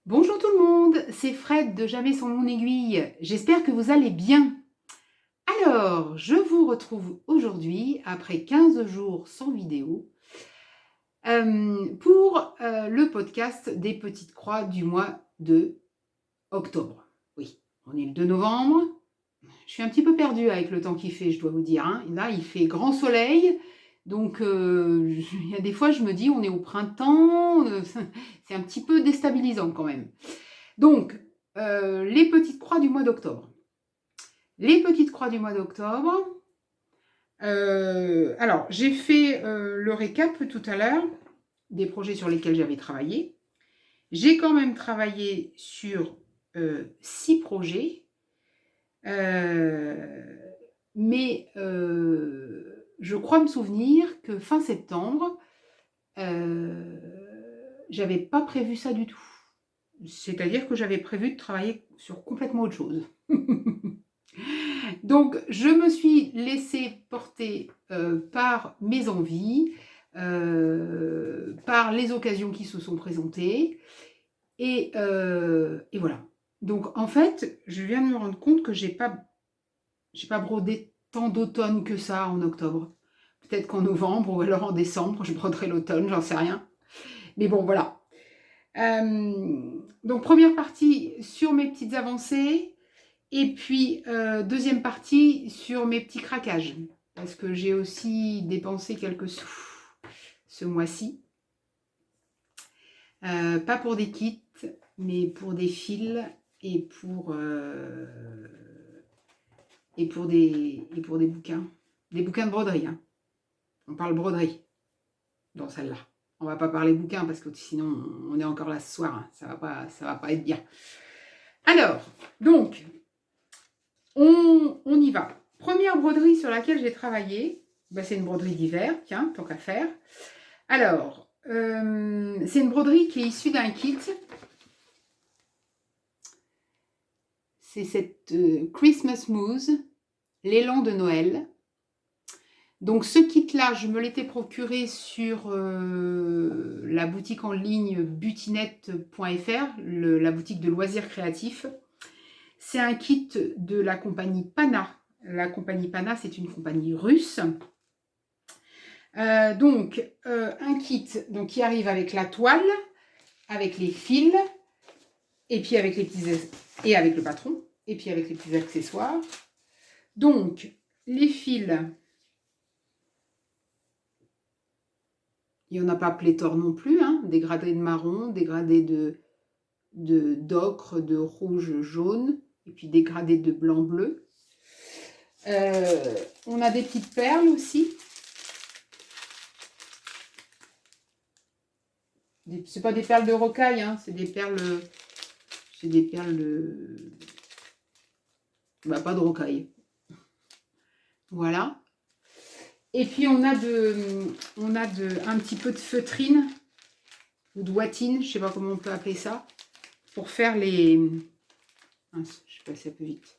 Bonjour tout le monde, c'est Fred de Jamais sans mon aiguille. J'espère que vous allez bien. Alors, je vous retrouve aujourd'hui, après 15 jours sans vidéo, pour le podcast des petites croix du mois de octobre. Oui, on est le 2 novembre. Je suis un petit peu perdue avec le temps qu'il fait, je dois vous dire. Hein. Là, il fait grand soleil. Donc, il y a des fois, je me dis, on est au printemps. C'est un petit peu déstabilisant quand même. Donc, les petites croix du mois d'octobre. Les petites croix du mois d'octobre. Alors, j'ai fait le récap tout à l'heure des projets sur lesquels j'avais travaillé. J'ai quand même travaillé sur 6 projets. Mais je crois me souvenir que fin septembre, j'avais pas prévu ça du tout. C'est-à-dire que j'avais prévu de travailler sur complètement autre chose. Donc, je me suis laissée porter par mes envies, par les occasions qui se sont présentées. Et voilà. Donc, en fait, je viens de me rendre compte que j'ai pas brodé tant d'automne que ça en octobre. Peut-être qu'en novembre ou alors en décembre, je broderai l'automne, j'en sais rien. Mais bon, voilà. Donc, première partie sur mes petites avancées. Et puis, deuxième partie sur mes petits craquages. Parce que j'ai aussi dépensé quelques sous ce mois-ci. Pas pour des kits, mais pour des fils et pour des bouquins. Des bouquins de broderie. Hein. On parle broderie dans celle-là. On va pas parler bouquins parce que sinon on est encore là ce soir. Hein. Ça va pas être bien. Alors, donc, on y va. Première broderie sur laquelle j'ai travaillé, c'est une broderie d'hiver, tiens, tant qu'à faire. Alors, c'est une broderie qui est issue d'un kit. C'est cette Christmas Mousse, l'élan de Noël. Donc ce kit-là, je me l'étais procuré sur la boutique en ligne butinette.fr, la boutique de loisirs créatifs. C'est un kit de la compagnie Pana. La compagnie Pana, c'est une compagnie russe. Donc, un kit qui arrive avec la toile, avec les fils, et puis avec et avec le patron, et puis avec les petits accessoires. Donc, les fils, il n'y en a pas pléthore non plus, hein, dégradés de marron, dégradés d'ocre, de rouge, jaune, et puis dégradés de blanc-bleu. On a des petites perles aussi. C'est pas des perles de rocaille, hein, c'est des perles de... pas de rocaille. Voilà. Et puis on a un petit peu de feutrine ou de ouatine, je sais pas comment on peut appeler ça, pour faire les... je suis passée un peu vite.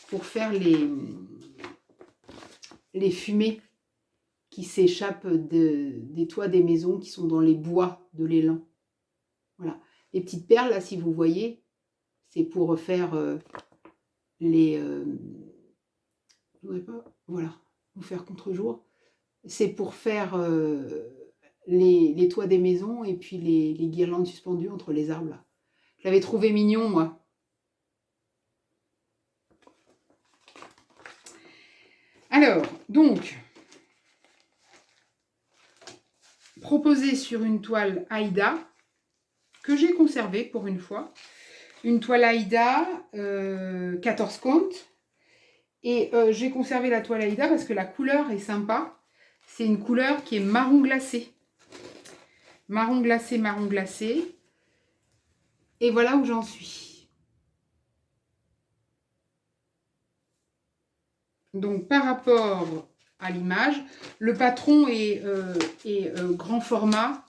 Pour faire les fumées qui s'échappent des toits des maisons qui sont dans les bois de l'élan. Voilà. Les petites perles, là, si vous voyez, c'est pour faire voilà, vous faire contre-jour. C'est pour faire les toits des maisons et puis les guirlandes suspendues entre les arbres, là. Je l'avais trouvé mignon, moi. Alors, donc, proposé sur une toile Aïda, que j'ai conservée pour une fois. Une toile Aïda, 14 comptes. Et j'ai conservé la toile Aïda parce que la couleur est sympa. C'est une couleur qui est marron glacé. Marron glacé, marron glacé. Et voilà où j'en suis. Donc, par rapport à l'image, le patron est grand format.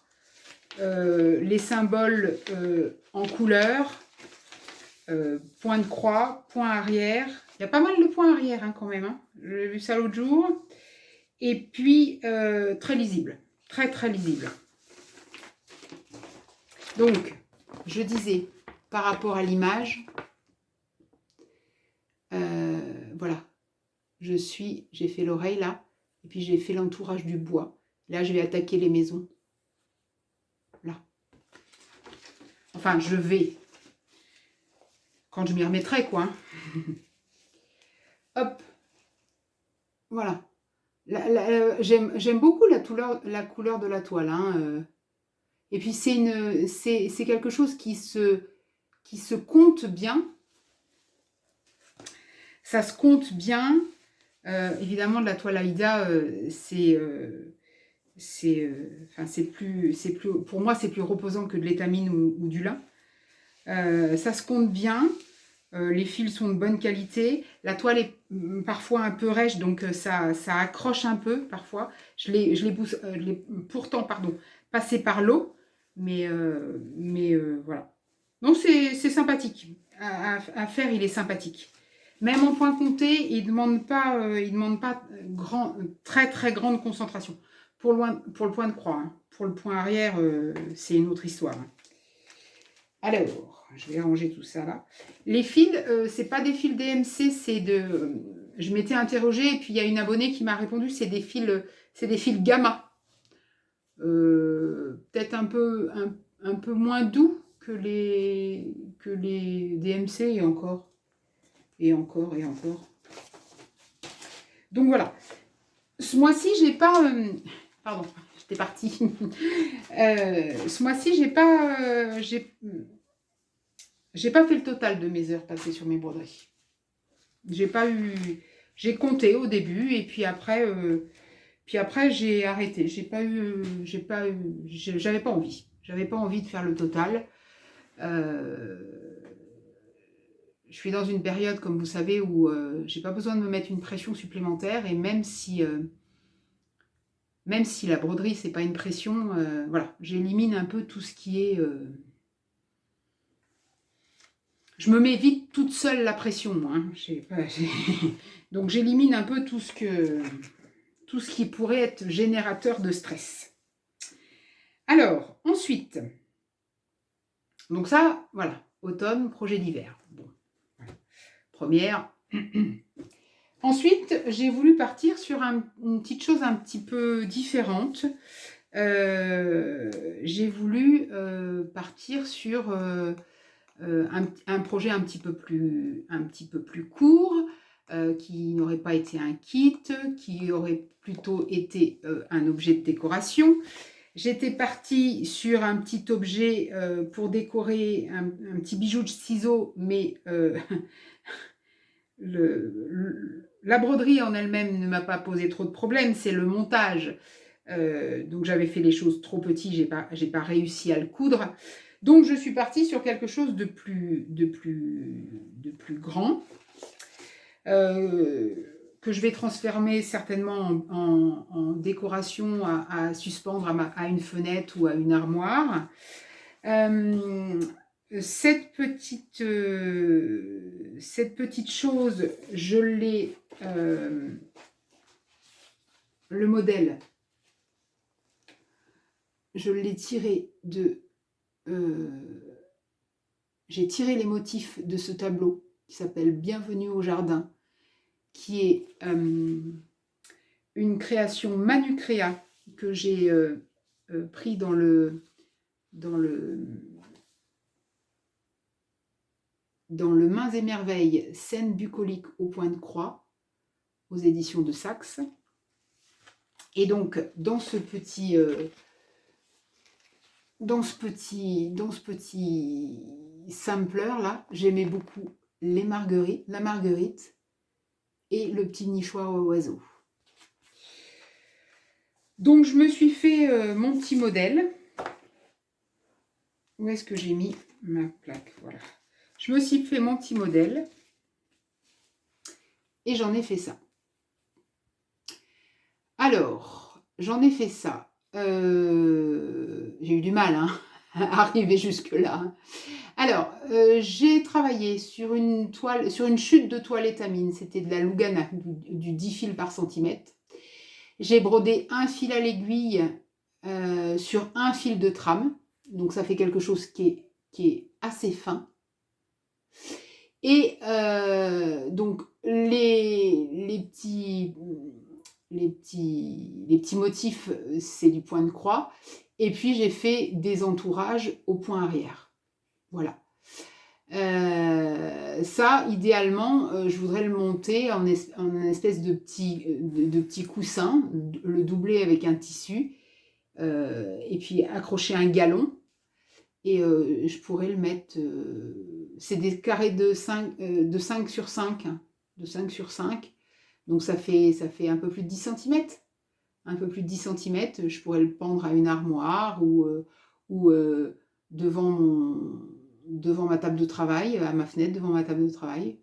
Les symboles en couleur. Point de croix, point arrière. Il y a pas mal de points arrière hein, quand même. Hein. J'ai vu ça l'autre jour. Et puis, très lisible. Très, très lisible. Donc, je disais, par rapport à l'image. Voilà. J'ai fait l'oreille là, et puis j'ai fait l'entourage du bois. Là, je vais attaquer les maisons. Là. Enfin, je vais. Quand je m'y remettrai, quoi. Hop. Voilà. J'aime beaucoup la couleur de la toile. Hein. Et puis, c'est quelque chose qui se compte bien. Ça se compte bien. Évidemment, de la toile Aïda, pour moi, c'est plus reposant que de l'étamine ou du lin. Ça se compte bien. Les fils sont de bonne qualité. La toile est parfois un peu rêche, donc ça accroche un peu parfois. Je l'ai pourtant passé par l'eau, mais voilà. Donc c'est sympathique. À faire, il est sympathique. Même en point compté, il ne demande pas, très très grande concentration. Pour le point de croix. Hein. Pour le point arrière, c'est une autre histoire. Hein. Alors, je vais ranger tout ça là. Les fils, c'est pas des fils DMC, c'est de... Je m'étais interrogée et puis il y a une abonnée qui m'a répondu, c'est des fils gamma. Peut-être un peu moins doux que les DMC et encore. Et encore. Donc voilà. Ce mois-ci, j'ai pas... Pardon, j'étais partie. Ce mois-ci, j'ai pas fait le total de mes heures passées sur mes broderies. J'ai compté au début et puis après j'ai arrêté. J'avais pas envie. J'avais pas envie de faire le total. Je suis dans une période, comme vous savez, où j'ai pas besoin de me mettre une pression supplémentaire et même si la broderie c'est pas une pression, voilà, j'élimine un peu tout ce qui est je me mets vite toute seule la pression, moi. Hein. Donc j'élimine un peu tout ce qui pourrait être générateur de stress. Alors, ensuite, donc ça, voilà, automne, projet d'hiver. Bon, voilà. Première. Ensuite, j'ai voulu partir sur une petite chose un petit peu différente. J'ai voulu partir sur... un projet un petit peu plus court, qui n'aurait pas été un kit, qui aurait plutôt été un objet de décoration. J'étais partie sur un petit objet pour décorer un petit bijou de ciseaux, mais la broderie en elle-même ne m'a pas posé trop de problèmes, c'est le montage. Donc j'avais fait les choses trop petites, j'ai pas réussi à le coudre. Donc je suis partie sur quelque chose de plus grand, que je vais transformer certainement en décoration à suspendre à une fenêtre ou à une armoire. Cette petite chose, je l'ai... le modèle, je l'ai tiré de... j'ai tiré les motifs de ce tableau qui s'appelle Bienvenue au jardin, qui est une création Manucréa que j'ai pris dans le Mains et Merveilles, scène bucolique au point de croix, aux éditions de Saxe. Et donc, dans ce petit sampler là, j'aimais beaucoup la marguerite et le petit nichoir aux oiseaux. Donc je me suis fait mon petit modèle. Où est-ce que j'ai mis ma plaque? Voilà. Je me suis fait mon petit modèle et j'en ai fait ça. Alors, j'en ai fait ça. J'ai eu du mal à arriver jusque-là. Alors, j'ai travaillé sur une chute de toile étamine. C'était de la Lugana, du 10 fils par centimètre. J'ai brodé un fil à l'aiguille sur un fil de trame. Donc, ça fait quelque chose qui est assez fin. Et donc, les petits motifs, c'est du point de croix. Et puis, j'ai fait des entourages au point arrière. Voilà. Ça, idéalement, je voudrais le monter en espèce de petit coussin, le doubler avec un tissu, et puis accrocher un galon. Et je pourrais le mettre... c'est des carrés de 5 sur 5. Hein, de 5 sur 5. Donc ça fait un peu plus de 10 cm. Un peu plus de 10 cm. Je pourrais le pendre à une armoire ou devant ma table de travail, à ma fenêtre, devant ma table de travail.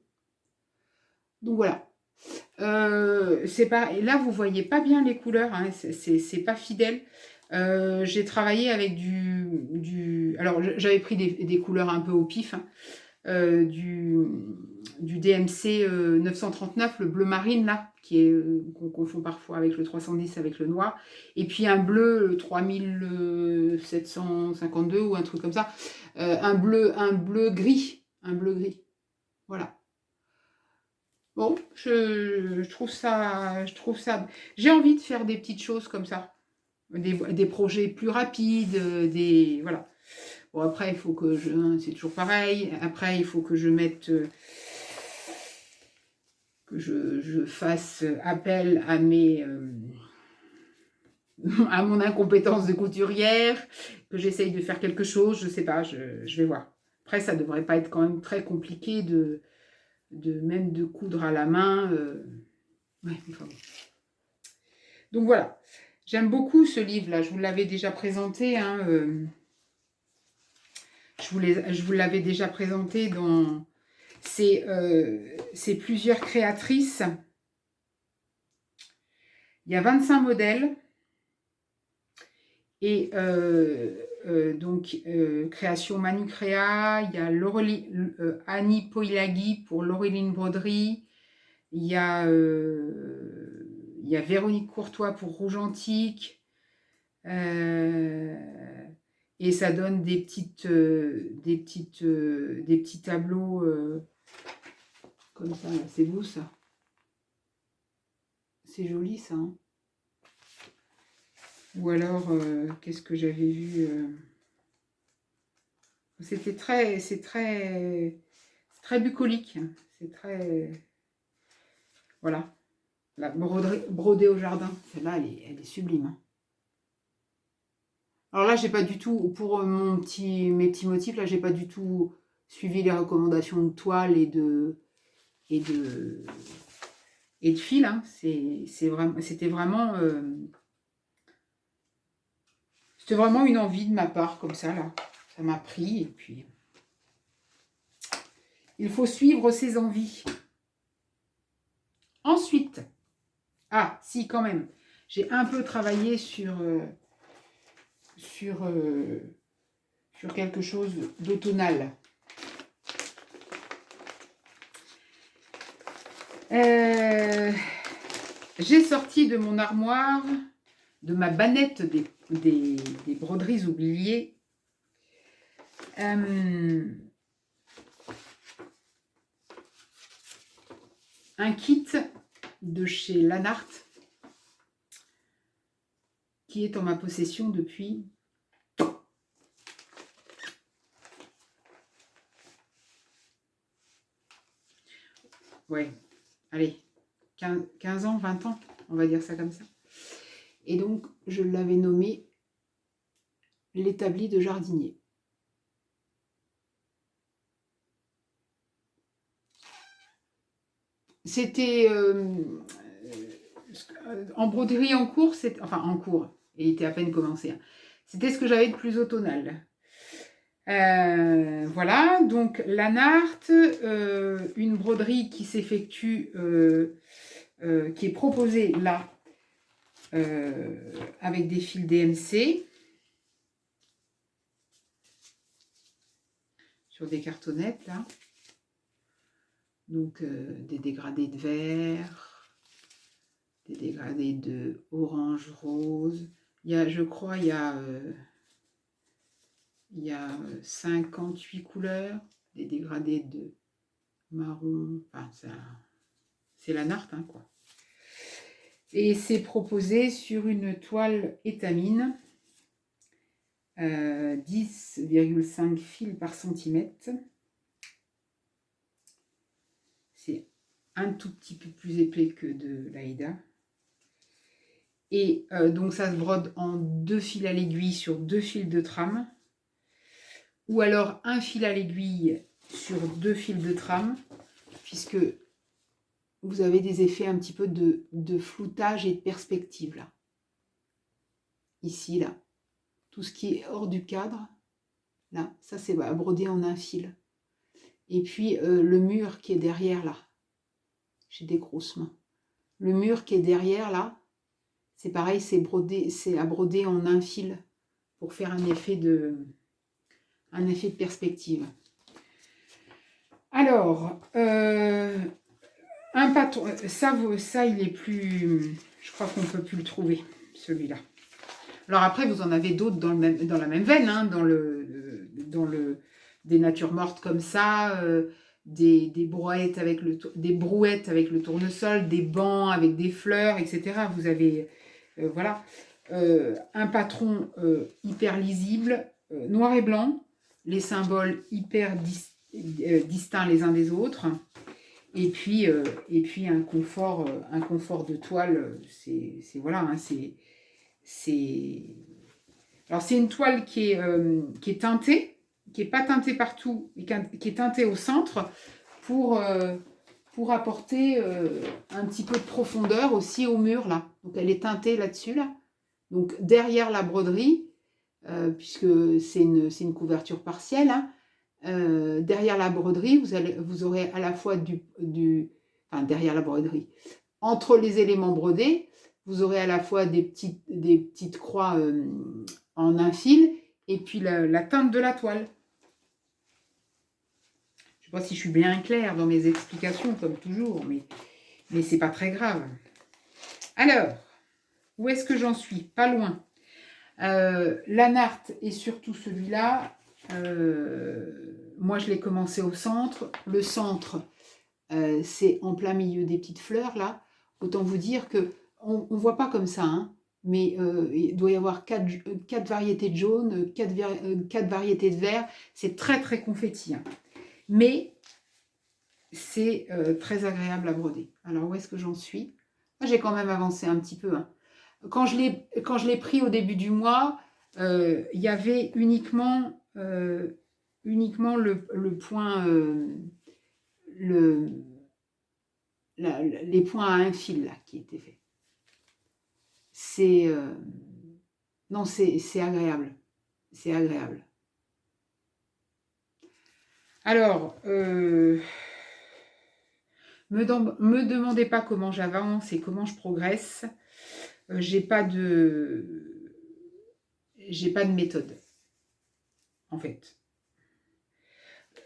Donc voilà. C'est pas, et là, vous voyez pas bien les couleurs. Hein, c'est pas fidèle. J'ai travaillé avec alors j'avais pris des couleurs un peu au pif, hein, du DMC 939, le bleu marine là, qu'on confond parfois avec le 310 avec le noir, et puis un bleu 3752 ou un truc comme ça, un bleu gris, voilà. Bon, je trouve ça, j'ai envie de faire des petites choses comme ça. Des projets plus rapides, voilà. Bon, après, il faut que c'est toujours pareil. Après, il faut que je mette, que je fasse appel à à mon incompétence de couturière, que j'essaye de faire quelque chose, je sais pas, je vais voir. Après, ça devrait pas être quand même très compliqué même de coudre à la main. Ouais, enfin bon. Donc voilà. J'aime beaucoup ce livre-là, je vous l'avais déjà présenté. Hein, je vous l'avais déjà présenté dans... C'est plusieurs créatrices. Il y a 25 modèles. Et donc, création Manucréa. Il y a Annie Poilagui pour Laureline Broderie. Il y a Véronique Courtois pour Rouge Antique. Et ça donne des petits tableaux comme ça. C'est beau ça. C'est joli ça. Hein. Ou alors, qu'est-ce que j'avais vu c'est très bucolique. C'est très... Voilà. La brodée au jardin. Celle-là, elle est sublime. Hein. Alors là, j'ai pas du tout, pour mes petits motifs, là, j'ai pas du tout suivi les recommandations de toile et de fil. Hein. C'était vraiment une envie de ma part, comme ça, là. Ça m'a pris, et puis... Il faut suivre ses envies. Ensuite, si, quand même, j'ai un peu travaillé sur quelque chose d'automnal. J'ai sorti de mon armoire, de ma bannette des broderies oubliées, un kit de chez Lanart qui est en ma possession depuis allez, 15 ans, 20 ans, on va dire ça comme ça. Et donc, je l'avais nommé l'établi de jardinier. C'était en broderie en cours, il était à peine commencé. Hein. C'était ce que j'avais de plus automnal. Voilà, donc Lanart, une broderie qui s'effectue, qui est proposée là, avec des fils DMC, sur des cartonnettes là. Donc des dégradés de vert, des dégradés de orange, rose. Je crois, il y a 58 couleurs, des dégradés de marron, enfin, c'est la narte, hein, quoi. Et c'est proposé sur une toile étamine, 10,5 fils par centimètre. C'est un tout petit peu plus épais que de l'Aïda. Et donc ça se brode en 2 fils à l'aiguille sur 2 fils de trame. Ou alors un fil à l'aiguille sur 2 fils de trame, puisque vous avez des effets un petit peu de floutage et de perspective là. Ici, là. Tout ce qui est hors du cadre, là, ça c'est à broder en un fil. Et puis le mur qui est derrière là, j'ai des grosses mains. Le mur qui est derrière là, c'est pareil, c'est à broder en un fil pour faire un effet de perspective. Alors, un patron, ça il est plus, je crois qu'on ne peut plus le trouver, celui-là. Alors après, vous en avez d'autres dans la même veine, hein, des natures mortes comme ça, des brouettes avec le tournesol, des bancs avec des fleurs, etc. Vous avez, voilà, un patron hyper lisible, noir et blanc, les symboles hyper distincts les uns des autres. Et puis un confort de toile, voilà, hein, alors c'est une toile qui est teintée, qui n'est pas teintée partout, mais qui est teintée au centre pour apporter un petit peu de profondeur aussi au mur là. Donc elle est teintée là-dessus là. Donc derrière la broderie, puisque c'est une couverture partielle, hein, derrière la broderie, vous aurez à la fois enfin derrière la broderie, entre les éléments brodés, vous aurez à la fois des petites croix en un fil et puis la teinte de la toile. Je ne sais pas si je suis bien claire dans mes explications, comme toujours, mais c'est pas très grave. Alors, où est-ce que j'en suis? Pas loin. La narte et surtout celui-là, moi je l'ai commencé au centre. Le centre, c'est en plein milieu des petites fleurs là. Autant vous dire que on ne voit pas comme ça, hein, mais il doit y avoir 4 variétés de jaune, 4 variétés de vert. C'est très très confetti, hein. Mais c'est très agréable à broder. Alors où est-ce que j'en suis? J'ai quand même avancé un petit peu, hein. Quand je l'ai pris au début du mois, il y avait uniquement le point, les points à un fil là, qui étaient faits. Non, c'est agréable. C'est agréable. Alors, me demandez pas comment j'avance et comment je progresse. J'ai pas de méthode, en fait.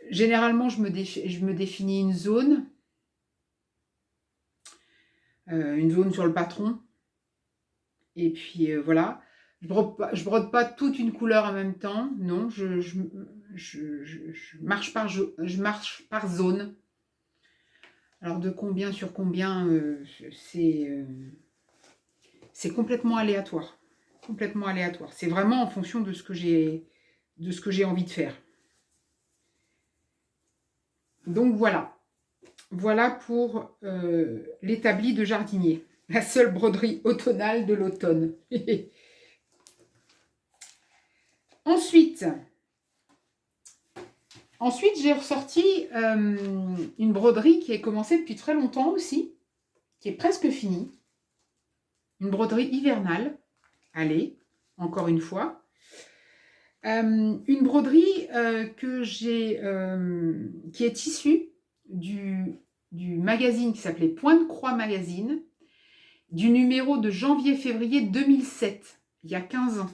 Généralement, je me définis une zone sur le patron. Et puis voilà. Je brode pas toute une couleur en même temps. Non, je marche par zone. Alors de combien sur combien, c'est complètement aléatoire. Complètement aléatoire. C'est vraiment en fonction de ce que j'ai envie de faire. Donc voilà. Voilà pour l'établi de jardinier. La seule broderie automnale de l'automne. Ensuite, j'ai ressorti une broderie qui est commencée depuis très longtemps aussi, qui est presque finie. Une broderie hivernale. Allez, encore une fois. Une broderie qui est issue du magazine qui s'appelait Point de Croix Magazine, du numéro de janvier-février 2007, il y a 15 ans.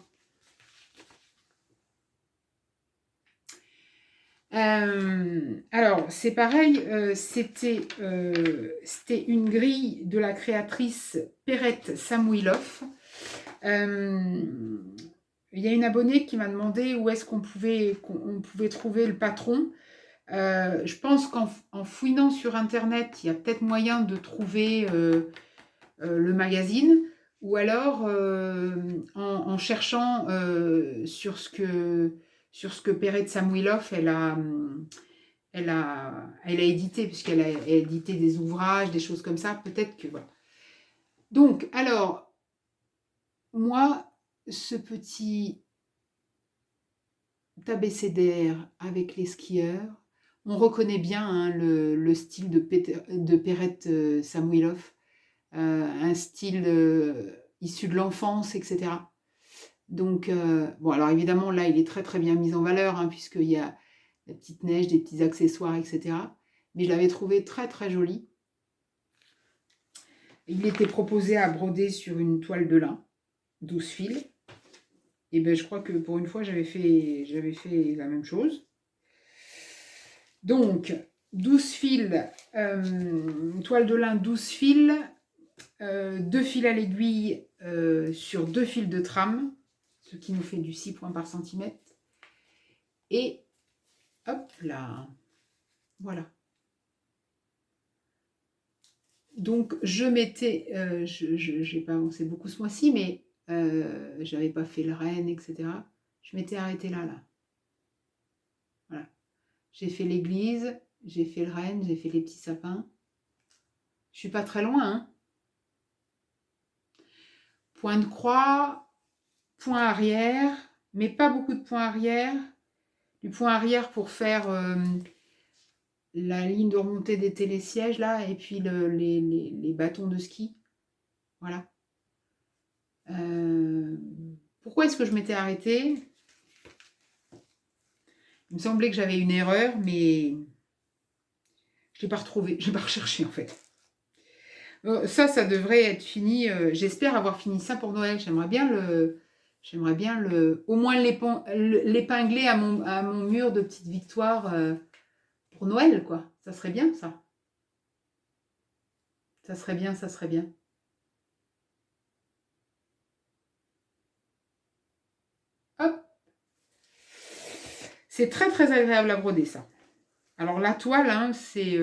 Alors, c'est pareil, c'était une grille de la créatrice Perrette Samouilov. Il y a une abonnée qui m'a demandé où est-ce qu'on pouvait trouver le patron. Je pense qu'en fouinant sur internet, il y a peut-être moyen de trouver le magazine, ou alors en cherchant sur ce que Perret Samuilov elle a édité, puisqu'elle a édité des ouvrages, des choses comme ça, peut-être que voilà. Donc, alors, moi, ce petit abécédaire avec les skieurs, on reconnaît bien hein, le style de Perret Samuilov, un style issu de l'enfance, etc. Donc, bon, alors évidemment, là, il est très très bien mis en valeur, hein, puisqu'il y a la petite neige, des petits accessoires, etc. Mais je l'avais trouvé très très joli. Il était proposé à broder sur une toile de lin, 12 fils. Et ben, je crois que pour une fois, j'avais fait la même chose. Donc, 12 fils, toile de lin, 12 fils, 2 fils à l'aiguille sur 2 fils de trame, ce qui nous fait du 6 points par centimètre. Et hop là, voilà. Donc, je mettais, j'ai pas avancé beaucoup ce mois-ci, mais j'avais pas fait le renne, etc. Je m'étais arrêtée là. Voilà. J'ai fait l'église, j'ai fait le renne, j'ai fait les petits sapins. Je suis pas très loin, hein. Point de croix, point arrière, mais pas beaucoup de points arrière. Du point arrière pour faire la ligne de remontée des télésièges, là, et puis les bâtons de ski. Voilà. Pourquoi est-ce que je m'étais arrêtée? Il me semblait que j'avais une erreur, mais je ne l'ai pas retrouvée. Je n'ai pas recherché, en fait. Ça devrait être fini. J'espère avoir fini ça pour Noël. J'aimerais bien au moins l'épingler à mon mur de petites victoires pour Noël, quoi. Ça serait bien, ça. Ça serait bien, ça serait bien. Hop. C'est très, très agréable à broder, ça. Alors, la toile, hein, c'est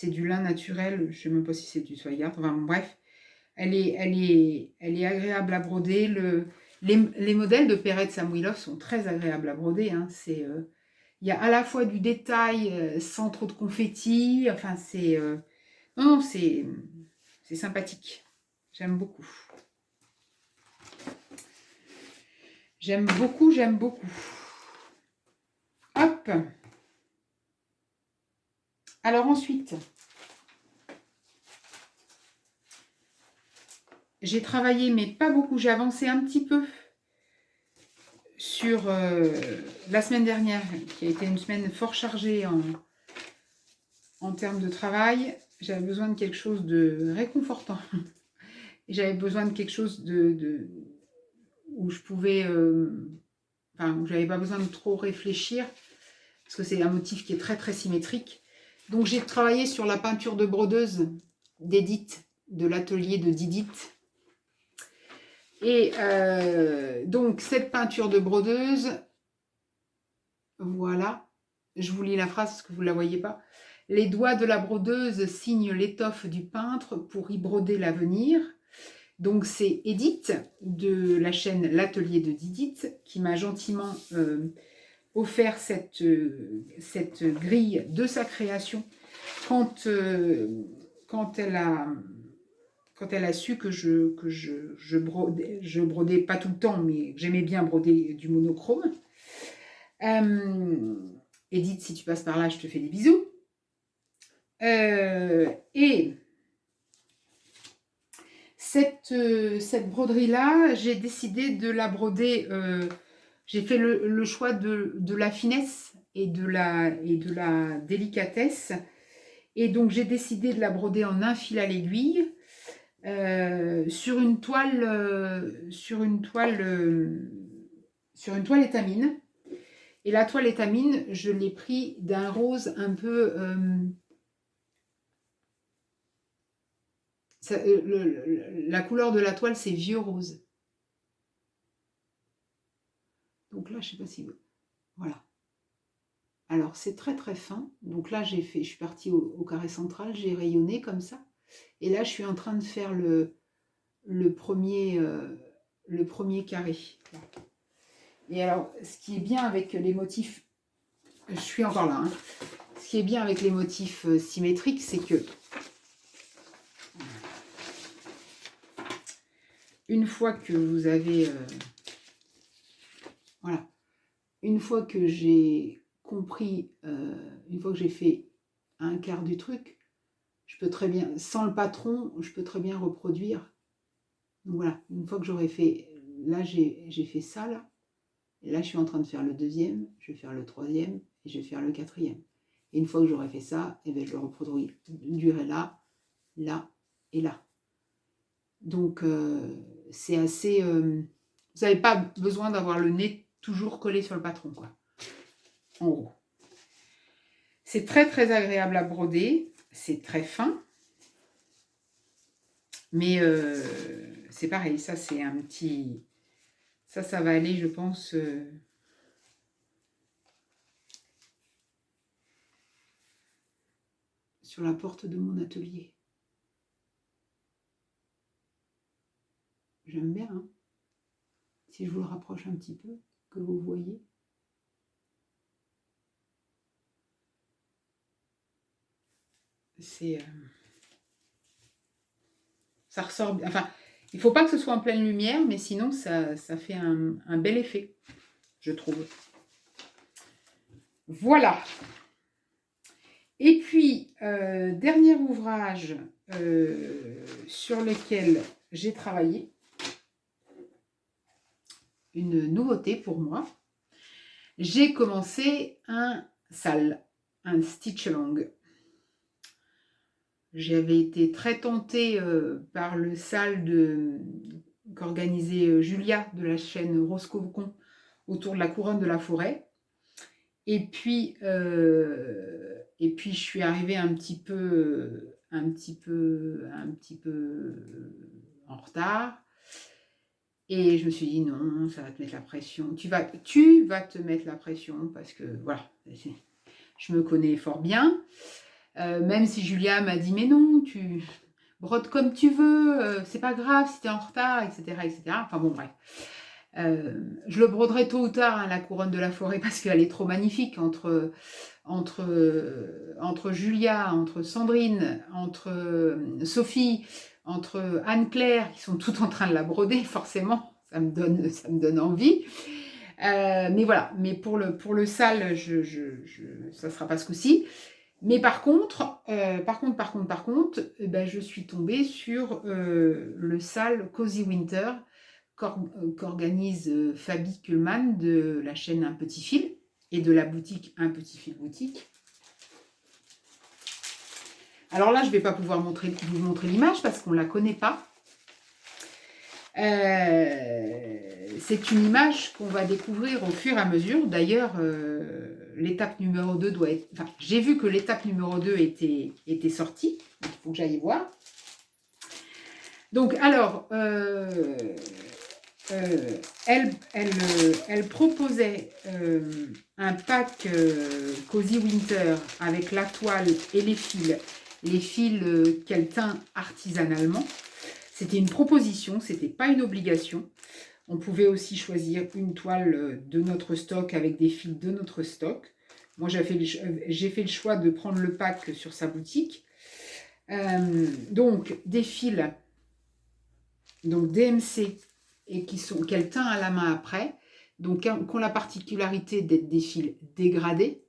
du lin naturel. Je ne sais même pas si c'est du soie. Enfin, bref. Elle est agréable à broder. Les modèles de Perret Samuilov sont très agréables à broder. Hein. Il y a à la fois du détail sans trop de confetti. Enfin, non, c'est sympathique. J'aime beaucoup. J'aime beaucoup, j'aime beaucoup. Hop. Alors ensuite, j'ai travaillé, mais pas beaucoup. J'ai avancé un petit peu sur la semaine dernière, qui a été une semaine fort chargée en termes de travail. J'avais besoin de quelque chose de réconfortant. Et j'avais besoin de quelque chose où je pouvais... où j'avais pas besoin de trop réfléchir, parce que c'est un motif qui est très très symétrique. Donc j'ai travaillé sur la peinture de brodeuse d'Edith, de l'atelier de Didith. Et donc cette peinture de brodeuse, voilà, je vous lis la phrase parce que vous ne la voyez pas. Les doigts de la brodeuse signent l'étoffe du peintre pour y broder l'avenir. Donc c'est Edith de la chaîne L'Atelier de Didith qui m'a gentiment offert cette grille de sa création quand elle a su que je brodais pas tout le temps, mais j'aimais bien broder du monochrome. Edith, si tu passes par là, je te fais des bisous. Et cette broderie-là, j'ai décidé de la broder. J'ai fait le choix de la finesse et de la délicatesse. Et donc, j'ai décidé de la broder en un fil à l'aiguille sur une toile étamine. Et la toile étamine, je l'ai pris d'un rose un peu... la couleur de la toile, c'est vieux rose. Donc là, je ne sais pas si... Voilà. Alors, c'est très très fin. Donc là, je suis partie au carré central, j'ai rayonné comme ça. Et là, je suis en train de faire le premier carré. Là. Et alors, ce qui est bien avec les motifs, je suis encore là, hein. Ce qui est bien avec les motifs symétriques, c'est que une fois que vous avez... voilà. Une fois que j'ai compris, une fois que j'ai fait un quart du truc, je peux très bien, sans le patron, je peux très bien reproduire. Donc voilà, une fois que j'aurai fait, là j'ai fait ça là, et là je suis en train de faire le deuxième, je vais faire le troisième, et je vais faire le quatrième. Et une fois que j'aurai fait ça, eh bien, je le reproduirai là, là et là. Donc c'est assez... vous n'avez pas besoin d'avoir le nez toujours collé sur le patron, quoi. En gros. C'est très très agréable à broder, c'est très fin. Mais c'est pareil, ça c'est un petit... Ça va aller, je pense... sur la porte de mon atelier. J'aime bien, hein. Si je vous le rapproche un petit peu, que vous voyez. C'est... ça ressort bien. Enfin, il ne faut pas que ce soit en pleine lumière, mais sinon ça fait un bel effet, je trouve. Voilà. Et puis, dernier ouvrage sur lequel j'ai travaillé, une nouveauté pour moi. J'ai commencé un SAL, un stitch along. J'avais été très tentée par le SAL qu'organisait Julia de la chaîne Rose Cocon autour de la couronne de la forêt. Et puis je suis arrivée un petit peu en retard. Et je me suis dit, non, ça va te mettre la pression. Tu vas te mettre la pression parce que, voilà, je me connais fort bien. Même si Julia m'a dit, mais non, tu brodes comme tu veux, c'est pas grave si tu es en retard, etc., etc. Enfin bon, bref. Je le broderai tôt ou tard, hein, la couronne de la forêt, parce qu'elle est trop magnifique entre Julia, entre Sandrine, entre Sophie, entre Anne-Claire, qui sont toutes en train de la broder, forcément, ça me donne envie. Mais voilà, mais pour le SAL, ça ne sera pas ce coup-ci. Mais par contre, ben, je suis tombée sur le SAL Cozy Winter qu'organise Fabi Kuhlmann de la chaîne Un Petit Fil et de la boutique Un Petit Fil Boutique. Alors là, je ne vais pas pouvoir vous montrer l'image parce qu'on ne la connaît pas. C'est une image qu'on va découvrir au fur et à mesure. D'ailleurs, l'étape numéro 2 doit être... Enfin, j'ai vu que l'étape numéro 2 était sortie. Il faut que j'aille voir. Donc, alors, elle proposait un pack Cozy Winter avec la toile et les fils qu'elle teint artisanalement. C'était une proposition, c'était pas une obligation. On pouvait aussi choisir une toile de notre stock avec des fils de notre stock. Moi, j'ai fait le choix de prendre le pack sur sa boutique. Donc, des fils donc DMC et qu'elle teint à la main après, donc qui ont la particularité d'être des fils dégradés.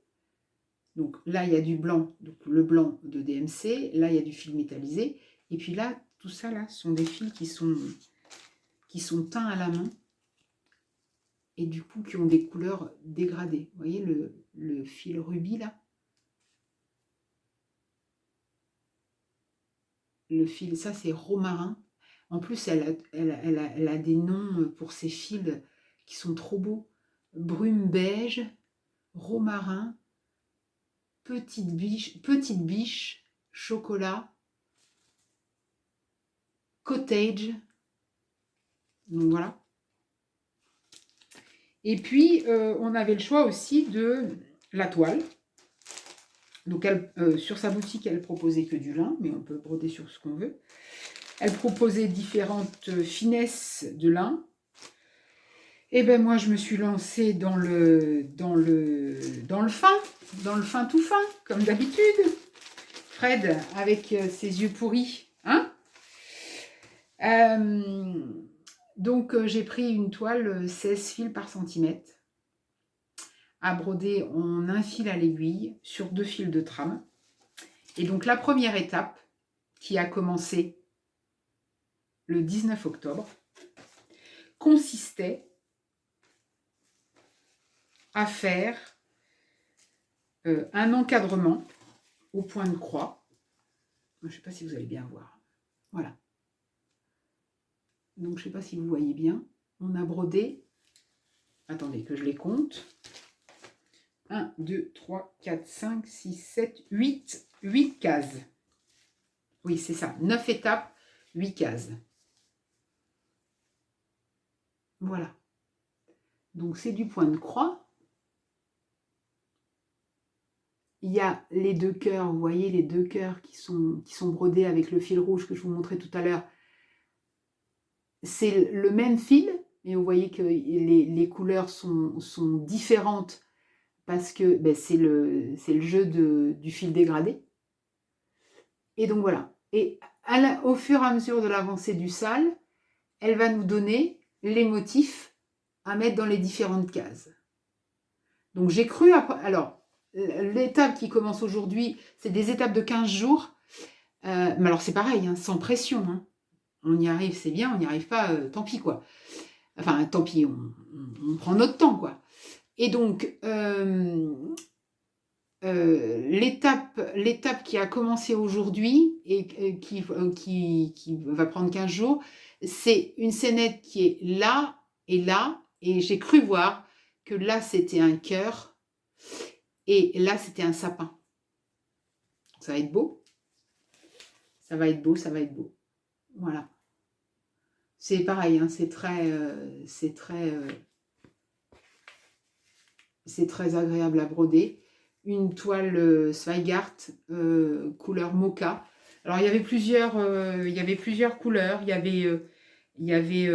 Donc là, il y a du blanc, donc le blanc de DMC. Là, il y a du fil métallisé. Et puis là, tout ça, là, sont des fils qui sont teints à la main et du coup, qui ont des couleurs dégradées. Vous voyez le fil rubis, là? Le fil, ça, c'est romarin. En plus, elle a des noms pour ces fils qui sont trop beaux. Brume beige, romarin, petite biche, chocolat, cottage. Donc voilà. Et puis, on avait le choix aussi de la toile. Donc, sur sa boutique, elle proposait que du lin, mais on peut broder sur ce qu'on veut. Elle proposait différentes finesses de lin. Et ben moi, je me suis lancée dans le fin tout fin, comme d'habitude. Fred, avec ses yeux pourris, hein. Donc, j'ai pris une toile 16 fils par centimètre, à broder en un fil à l'aiguille sur 2 fils de trame. Et donc, la première étape, qui a commencé le 19 octobre, consistait à faire un encadrement au point de croix. Je ne sais pas si vous allez bien voir. Voilà. Donc, je ne sais pas si vous voyez bien. On a brodé, attendez que je les compte. 1, 2, 3, 4, 5, 6, 7, 8 cases. Oui, c'est ça. 9 étapes, 8 cases. Voilà. Donc, c'est du point de croix. Il y a les 2 cœurs, vous voyez les 2 cœurs qui sont brodés avec le fil rouge que je vous montrais tout à l'heure. C'est le même fil, mais vous voyez que les couleurs sont différentes parce que ben, c'est le jeu du fil dégradé. Et donc voilà. Et au fur et à mesure de l'avancée du sale, elle va nous donner les motifs à mettre dans les différentes cases. Donc j'ai cru, alors l'étape qui commence aujourd'hui, c'est des étapes de 15 jours. Mais alors c'est pareil, hein, sans pression. Hein. On y arrive, c'est bien, on n'y arrive pas, tant pis quoi. Enfin, tant pis, on prend notre temps quoi. Et donc, l'étape qui a commencé aujourd'hui et qui va prendre 15 jours, c'est une scénette qui est là, et j'ai cru voir que là c'était un cœur et là c'était un sapin. Ça va être beau. Ça va être beau, ça va être beau. Voilà. C'est pareil, hein, c'est très agréable à broder. Une toile Zweigart couleur mocha. Alors il y avait plusieurs couleurs. Il y avait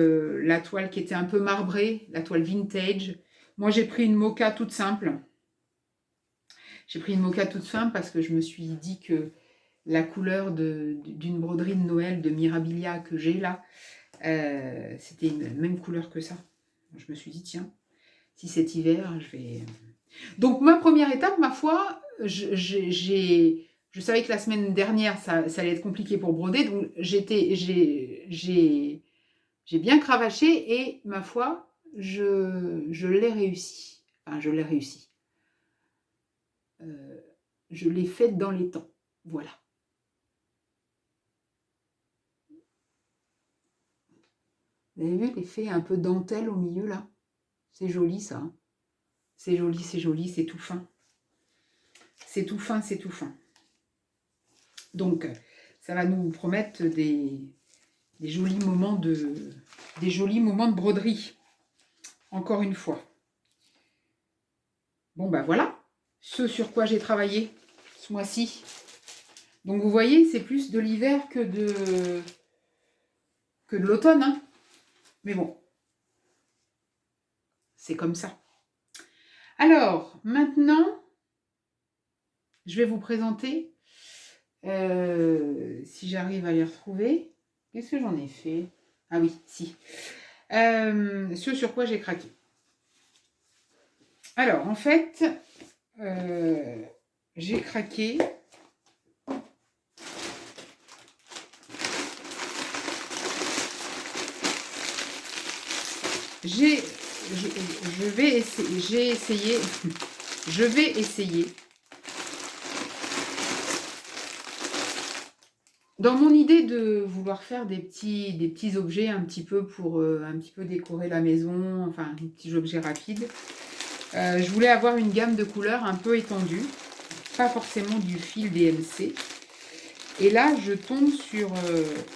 la toile qui était un peu marbrée, la toile vintage. Moi j'ai pris une mocha toute simple. Parce que je me suis dit que la couleur d'une broderie de Noël de Mirabilia que j'ai là, c'était une même couleur que ça. Je me suis dit tiens, si cet hiver je vais... Donc ma première étape, ma foi, je savais que la semaine dernière ça allait être compliqué pour broder, donc j'ai bien cravaché et ma foi, je l'ai réussi. Enfin, je l'ai réussi. Je l'ai faite dans les temps. Voilà. Vous avez vu l'effet un peu dentelle au milieu là? C'est joli ça. Hein, c'est joli, c'est tout fin. C'est tout fin, c'est tout fin. Donc, ça va nous promettre des jolis moments de broderie. Encore une fois. Bon, ben voilà. Ce sur quoi j'ai travaillé ce mois-ci. Donc, vous voyez, c'est plus de l'hiver que de l'automne. Hein. Mais bon, c'est comme ça. Alors, maintenant, je vais vous présenter, si j'arrive à les retrouver, qu'est-ce que j'en ai fait? Ah oui, si. Ce sur quoi j'ai craqué. Alors, en fait, j'ai craqué. Je vais essayer. Dans mon idée de vouloir faire des petits objets un petit peu pour un petit peu décorer la maison, enfin des petits objets rapides, je voulais avoir une gamme de couleurs un peu étendue, pas forcément du fil DMC. Et là, je tombe sur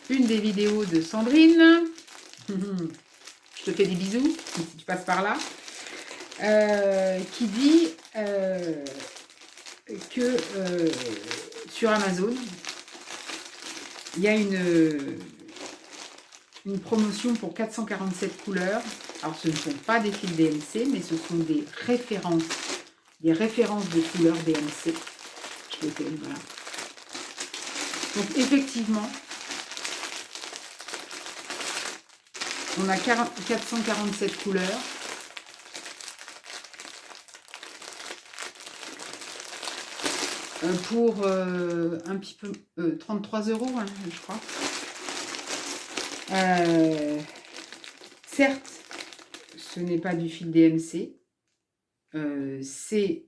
une des vidéos de Sandrine. Je te fais des bisous si tu passes par là. qui dit que sur Amazon, il y a une promotion pour 447 couleurs. Alors, ce ne sont pas des fils DMC, mais ce sont des références de couleurs DMC. Je les fais, voilà. Donc, effectivement, on a 447 couleurs. Pour un petit peu 33 €, hein, je crois. Certes, ce n'est pas du fil DMC. C'est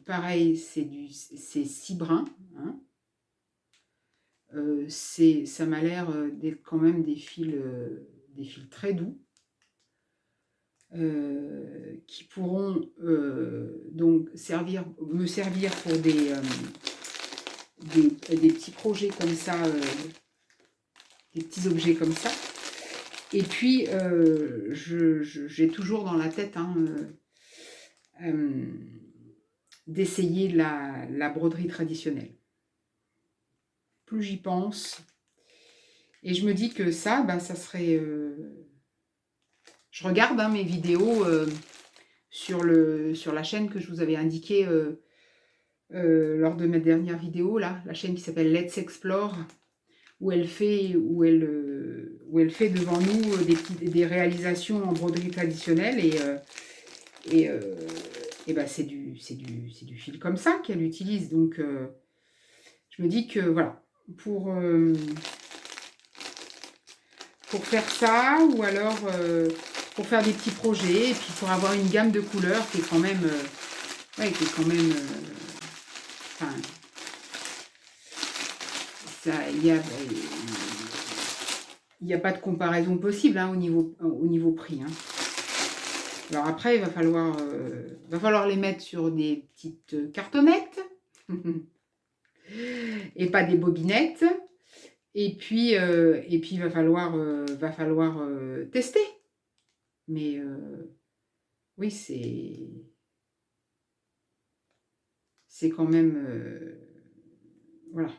pareil, c'est 6 brins. Hein. Ça m'a l'air d'être quand même des fils très doux. Qui pourront donc me servir pour des petits projets comme ça, des petits objets comme ça. Et puis, j'ai toujours dans la tête d'essayer la broderie traditionnelle. Plus j'y pense, et je me dis que ça serait... Je regarde mes vidéos sur la chaîne que je vous avais indiquée lors de ma dernière vidéo, là, la chaîne qui s'appelle Let's Explore, où elle fait devant nous des réalisations en broderie traditionnelle, et c'est du fil comme ça qu'elle utilise. Donc, je me dis que voilà, pour faire ça, ou alors pour faire des petits projets, et puis pour avoir une gamme de couleurs qui est quand même... il n'y a pas de comparaison possible au niveau prix. Hein. Alors après, il va falloir les mettre sur des petites cartonnettes et pas des bobinettes. Et puis il va falloir tester. Mais oui, c'est quand même... voilà.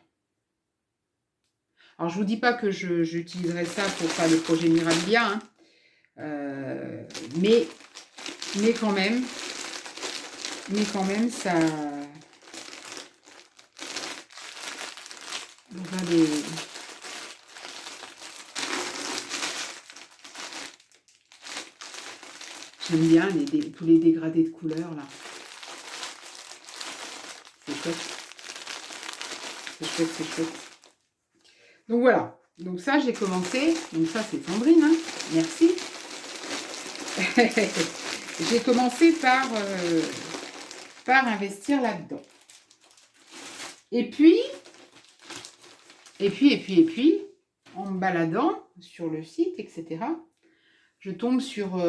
Alors, je ne vous dis pas que j'utiliserai ça pour faire le projet Mirabilia, hein, mais quand même, ça... Regardez... J'aime bien tous les dégradés de couleurs, là. C'est chouette. C'est chouette. Donc voilà. Donc ça, j'ai commencé. Donc ça, c'est Sandrine. Hein. Merci. J'ai commencé par investir là-dedans. Et puis, en me baladant sur le site, etc., je tombe sur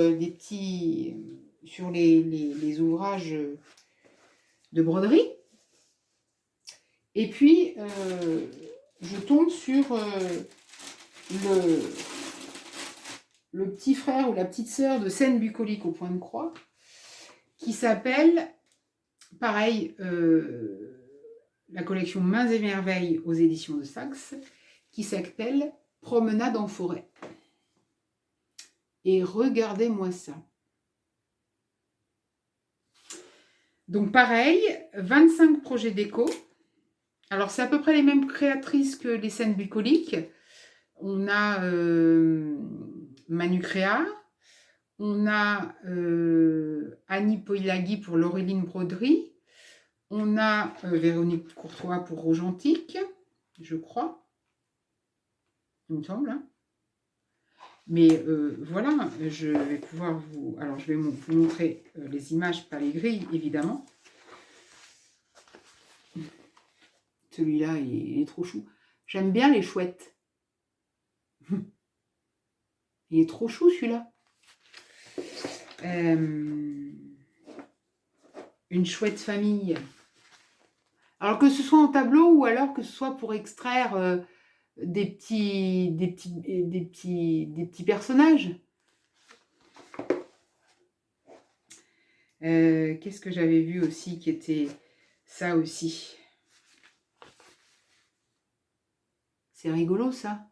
sur les ouvrages de broderie. Et puis, je tombe sur le petit frère ou la petite sœur de Scène bucolique au point de croix, qui s'appelle, pareil, la collection Mains et Merveilles aux éditions de Saxe, qui s'appelle Promenade en forêt. Et regardez-moi ça. Donc pareil, 25 projets déco. Alors c'est à peu près les mêmes créatrices que les Scènes bucoliques. On a Manu Créa, on a Annie Poilagui pour Laureline Broderie, on a Véronique Courtois pour Rouge Antique, je crois, il me semble. Hein. Mais voilà, je vais pouvoir vous... Alors, je vais vous montrer les images, pas les grilles, évidemment. Celui-là, il est trop chou. J'aime bien les chouettes. Il est trop chou, celui-là. Une chouette famille. Alors, que ce soit en tableau ou alors que ce soit pour extraire... des petits personnages. Qu'est-ce que j'avais vu aussi qui était ça aussi? C'est rigolo ça.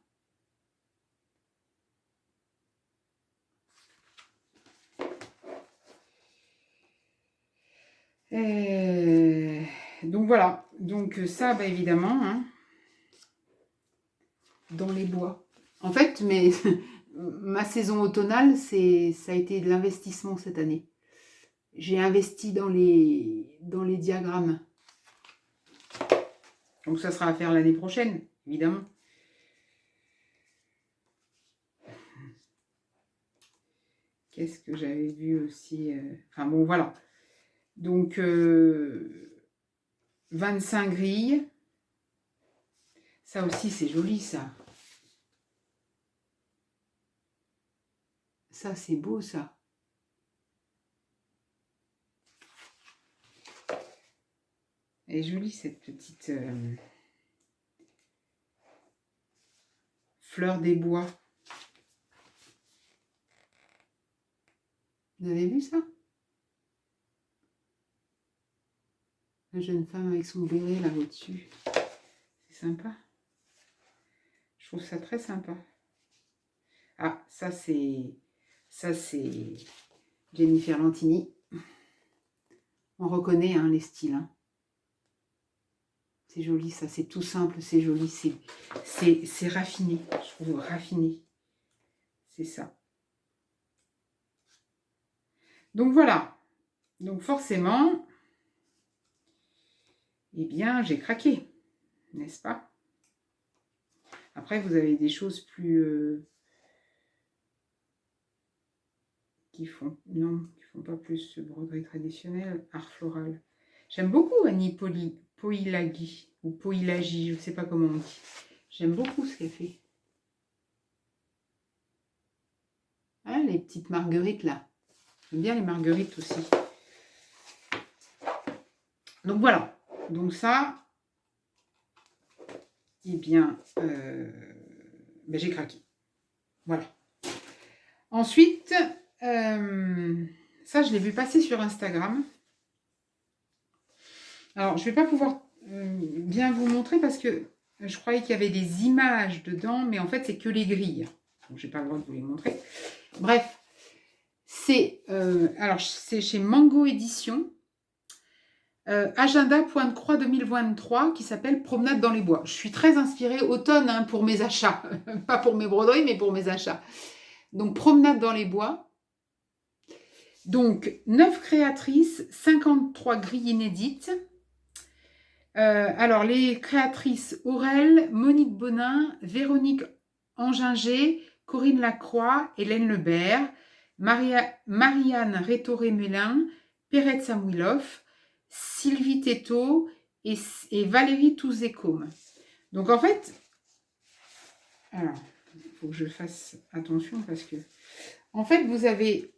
Donc voilà, donc ça, bah, évidemment, hein, dans les bois. En fait, ma saison automnale, ça a été de l'investissement cette année. J'ai investi dans les diagrammes. Donc ça sera à faire l'année prochaine, évidemment. Qu'est-ce que j'avais vu aussi Enfin bon, voilà. Donc, 25 grilles. Ça aussi, c'est joli, ça. Ça, c'est beau, ça. Elle est jolie, cette petite fleur des bois. Vous avez vu ça? La jeune femme avec son béret là au-dessus. C'est sympa. Je trouve ça très sympa. Ah, ça c'est Jennifer Lantini. On reconnaît hein, les styles. Hein. C'est joli ça, c'est tout simple, c'est joli, c'est raffiné. Je trouve raffiné. C'est ça. Donc voilà. Donc forcément, eh bien, j'ai craqué, n'est-ce pas? Après, vous avez des choses plus... qui font pas plus de broderie traditionnelle, art floral. J'aime beaucoup Annie Poilagi, ou Poilagi, je ne sais pas comment on dit. J'aime beaucoup ce qu'elle fait. Ah, les petites marguerites là. J'aime bien les marguerites aussi. Donc voilà. Donc ça, eh bien, ben j'ai craqué. Voilà. Ensuite, ça je l'ai vu passer sur Instagram. Alors, je ne vais pas pouvoir bien vous montrer parce que je croyais qu'il y avait des images dedans, mais en fait, c'est que les grilles. Donc, je n'ai pas le droit de vous les montrer. Bref, c'est chez Mango Édition. Agenda Point de Croix 2023 qui s'appelle Promenade dans les bois. Je suis très inspirée automne hein, pour mes achats. Pas pour mes broderies, mais pour mes achats. Donc, Promenade dans les bois. Donc, 9 créatrices, 53 grilles inédites. Alors, les créatrices Aurel, Monique Bonin, Véronique Anginger, Corinne Lacroix, Hélène Lebert, Marianne Rétoré-Mélin, Perrette Samouilov, Sylvie Této et Valérie Touzécôme. Donc, en fait, alors, il faut que je fasse attention parce que, en fait, vous avez...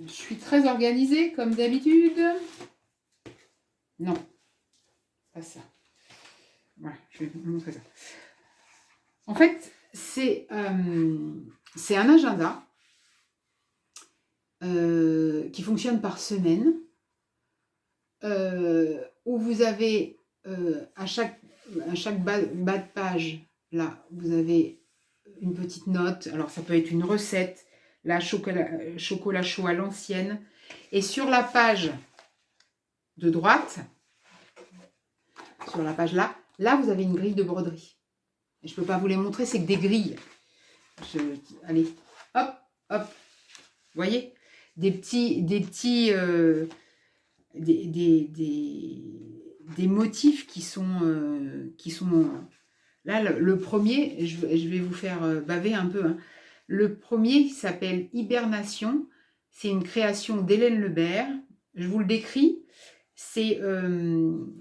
Je suis très organisée, comme d'habitude. Non, pas ça. Voilà, je vais vous montrer ça. En fait, c'est un agenda qui fonctionne par semaine, où vous avez à chaque bas de page, là, vous avez une petite note. Alors, ça peut être une recette, la chocolat chaud à l'ancienne. Et sur la page de droite, sur la page là, vous avez une grille de broderie. Et je ne peux pas vous les montrer, c'est que des grilles. Allez, hop, hop. Vous voyez? Des motifs qui sont là, le premier, je vais vous faire baver un peu. Hein. Le premier s'appelle Hibernation. C'est une création d'Hélène Lebert. Je vous le décris. C'est une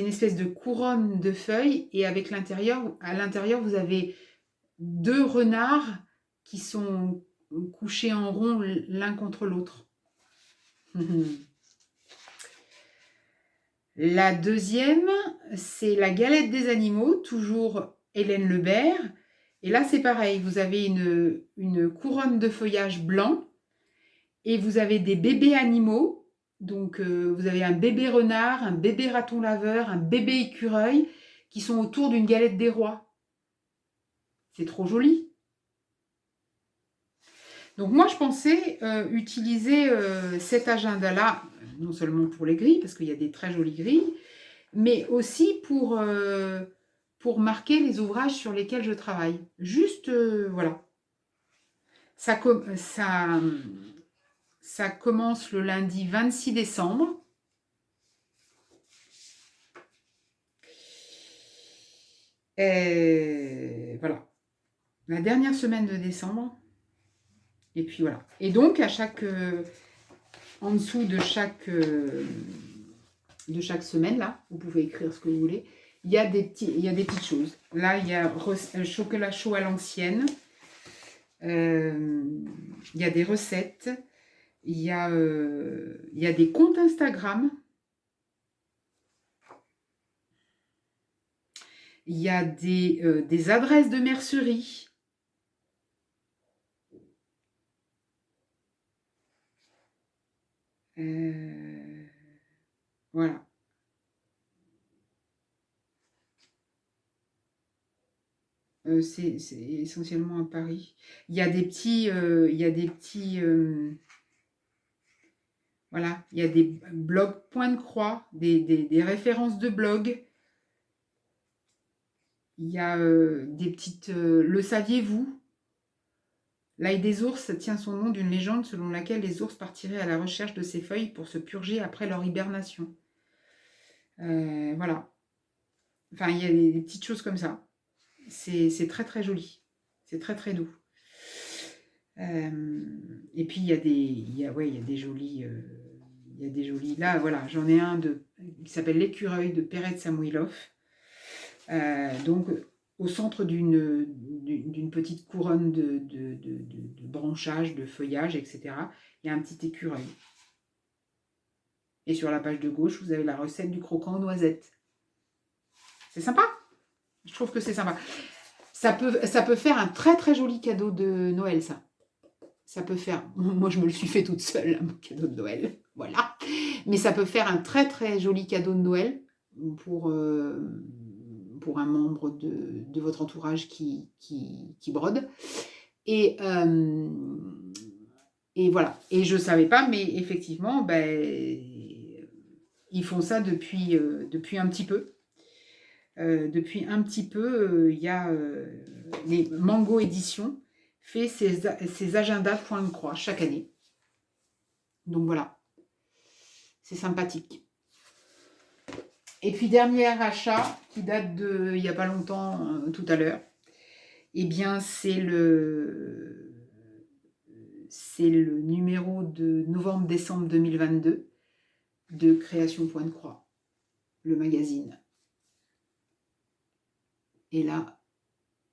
espèce de couronne de feuilles et à l'intérieur, vous avez 2 renards qui sont couchés en rond l'un contre l'autre. La deuxième, c'est La galette des animaux, toujours Hélène Lebert. Et là, c'est pareil, vous avez une couronne de feuillage blanc et vous avez des bébés animaux. Donc, vous avez un bébé renard, un bébé raton laveur, un bébé écureuil qui sont autour d'une galette des rois. C'est trop joli. Donc, moi, je pensais utiliser cet agenda-là, non seulement pour les grilles, parce qu'il y a des très jolies grilles, mais aussi pour marquer les ouvrages sur lesquels je travaille. Juste, voilà. Ça commence le lundi 26 décembre. Et voilà. La dernière semaine de décembre. Et puis voilà. Et donc, en dessous de chaque semaine, là, vous pouvez écrire ce que vous voulez, il y a des petites choses. Là, il y a chocolat chaud à l'ancienne. Il y a des recettes. Il y a des comptes Instagram. Il y a des adresses de mercerie. Voilà. C'est essentiellement à Paris. Il y a des petits, voilà, il y a des blogs point de croix, des références de blogs. Il y a des petites, le saviez-vous? L'ail des ours tient son nom d'une légende selon laquelle les ours partiraient à la recherche de ces feuilles pour se purger après leur hibernation. Voilà. Enfin, il y a des petites choses comme ça. C'est très très joli. C'est très très doux. Et puis il y a des jolis. Il y a des jolis. Là, voilà, j'en ai un qui s'appelle l'écureuil de Pérez Samoilov. Donc, au centre d'une petite couronne de branchages, de feuillage, etc., il y a un petit écureuil. Et sur la page de gauche, vous avez la recette du croquant aux noisettes. C'est sympa. Je trouve que c'est sympa. Ça peut faire un très très joli cadeau de Noël, ça. Ça peut faire... Moi, je me le suis fait toute seule, mon cadeau de Noël. Voilà. Mais ça peut faire un très très joli cadeau de Noël pour un membre de votre entourage qui brode. Et voilà. Et je ne savais pas, mais effectivement, ils font ça depuis un petit peu. Depuis un petit peu, il y a les Mango Éditions fait ses agendas point de croix chaque année. Donc voilà, c'est sympathique. Et puis dernier achat qui date de il n'y a pas longtemps, tout à l'heure, eh bien c'est le numéro de novembre-décembre 2022 de Création Point de Croix, le magazine. Et là,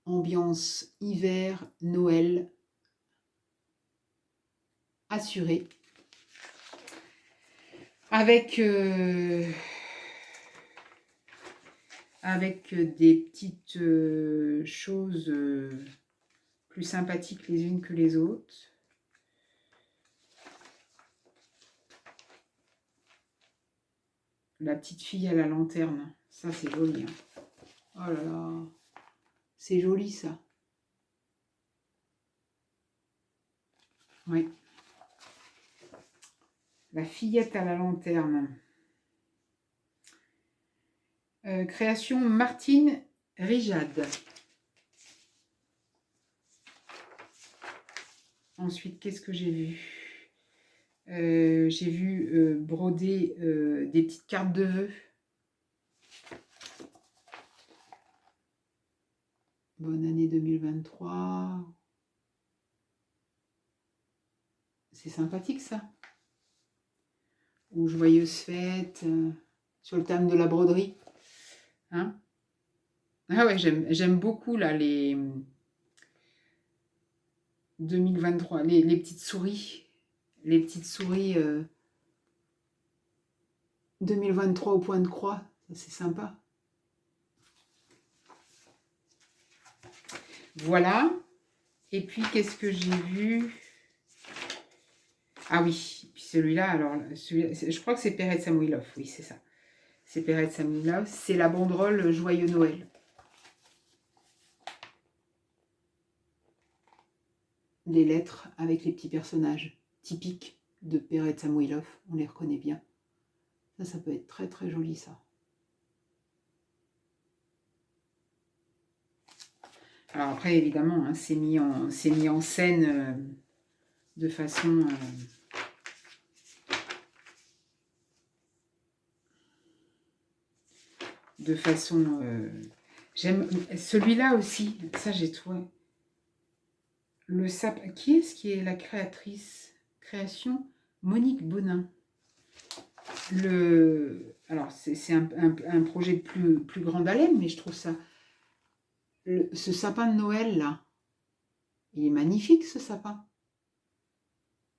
ambiance hiver, Noël, assurée. Avec des petites choses plus sympathiques les unes que les autres. La petite fille à la lanterne, ça c'est joli. Hein. Oh là là, c'est joli ça. Oui. La fillette à la lanterne. Création Martine Rijad. Ensuite, qu'est-ce que j'ai vu? J'ai vu broder des petites cartes de vœux. Bonne année 2023. C'est sympathique ça. Ou joyeuses fêtes sur le thème de la broderie. Hein? Ah ouais, j'aime beaucoup là les 2023, les petites souris. Les petites souris 2023 au point de croix. Ça c'est sympa. Voilà. Et puis, qu'est-ce que j'ai vu? Ah oui, puis celui-là, alors, je crois que c'est Perret Samuilov, oui, c'est ça. C'est Perret Samuilov, c'est la banderole Joyeux Noël. Les lettres avec les petits personnages typiques de Perret Samuilov, on les reconnaît bien. Ça peut être très très joli, ça. Alors après, évidemment, hein, c'est mis en scène de façon... j'aime celui-là aussi, ça j'ai trouvé. Le sapin, qui est la créatrice? Création Monique Bonin. Alors c'est un projet de plus grande haleine, mais je trouve ça... ce sapin de Noël là, il est magnifique ce sapin.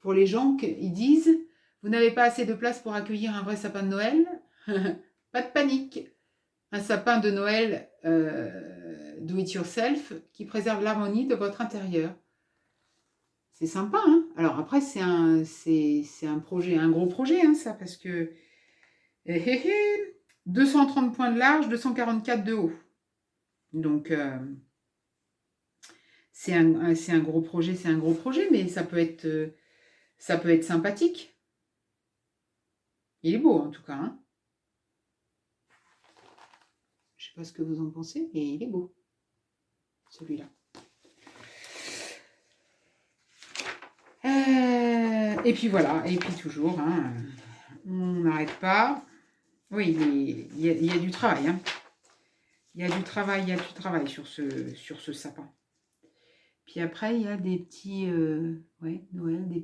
Pour les gens qui disent, vous n'avez pas assez de place pour accueillir un vrai sapin de Noël, pas de panique. Un sapin de Noël do it yourself qui préserve l'harmonie de votre intérieur. C'est sympa, hein. Alors après, c'est un projet, un gros projet, hein, ça, parce que 230 points de large, 244 de haut. Donc, c'est un gros projet, mais ça peut être sympathique. Il est beau, en tout cas, hein. Je sais pas ce que vous en pensez, mais il est beau, celui-là. Et puis voilà, et puis toujours, hein, on n'arrête pas. Oui, il y a du travail, hein. Il y a du travail sur ce sapin. Puis après, il y a des petits, Noël, des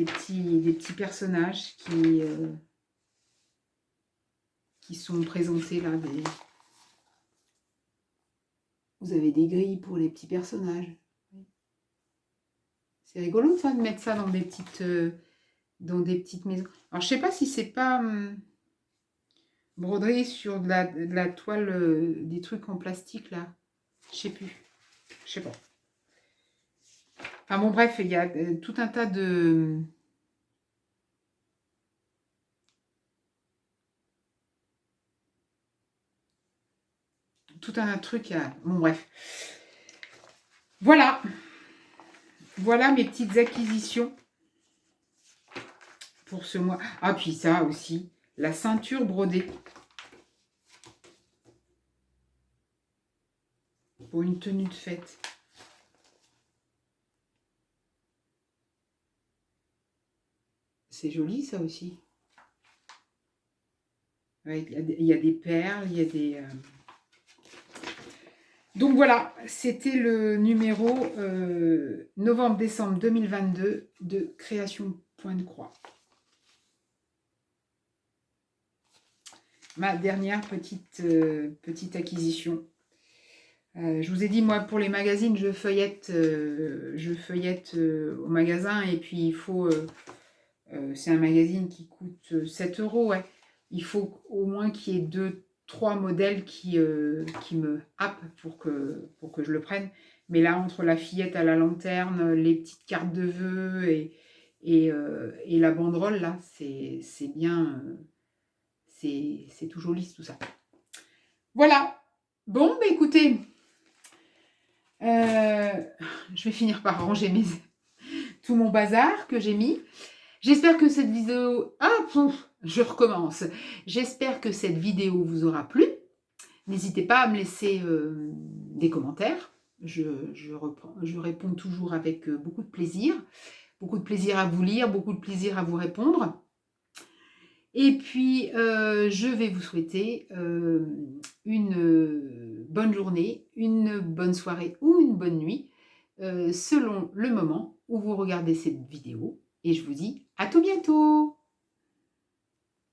petits personnages qui sont présentés là. Vous avez des grilles pour les petits personnages. C'est rigolo ça de mettre ça dans des petites maisons. Alors je sais pas si c'est pas broderie sur de la toile, des trucs en plastique là. Je sais plus. Je sais pas. Enfin bon bref, il y a tout un tas de... Tout un truc à... Bon bref. Voilà. Voilà mes petites acquisitions pour ce mois. Ah, puis ça aussi, la ceinture brodée. Pour une tenue de fête. C'est joli ça aussi. Ouais, il y a des perles, il y a des... Donc voilà, c'était le numéro novembre-décembre 2022 de Création Point de Croix. Ma dernière petite acquisition. Je vous ai dit, moi, pour les magazines, je feuillette au magasin et puis il faut... c'est un magazine qui coûte 7 €, ouais. Il faut au moins qu'il y ait 2-3 modèles qui me happent pour que je le prenne. Mais là, entre la fillette à la lanterne, les petites cartes de vœux et la banderole, là, c'est bien... c'est tout joli, tout ça. Voilà. Bon, bah écoutez, je vais finir par ranger tout mon bazar que j'ai mis. J'espère que cette vidéo... je recommence. J'espère que cette vidéo vous aura plu. N'hésitez pas à me laisser des commentaires. Je réponds toujours avec beaucoup de plaisir. Beaucoup de plaisir à vous lire, beaucoup de plaisir à vous répondre. Et puis, je vais vous souhaiter une bonne journée, une bonne soirée ou une bonne nuit, selon le moment où vous regardez cette vidéo. Et je vous dis à tout bientôt!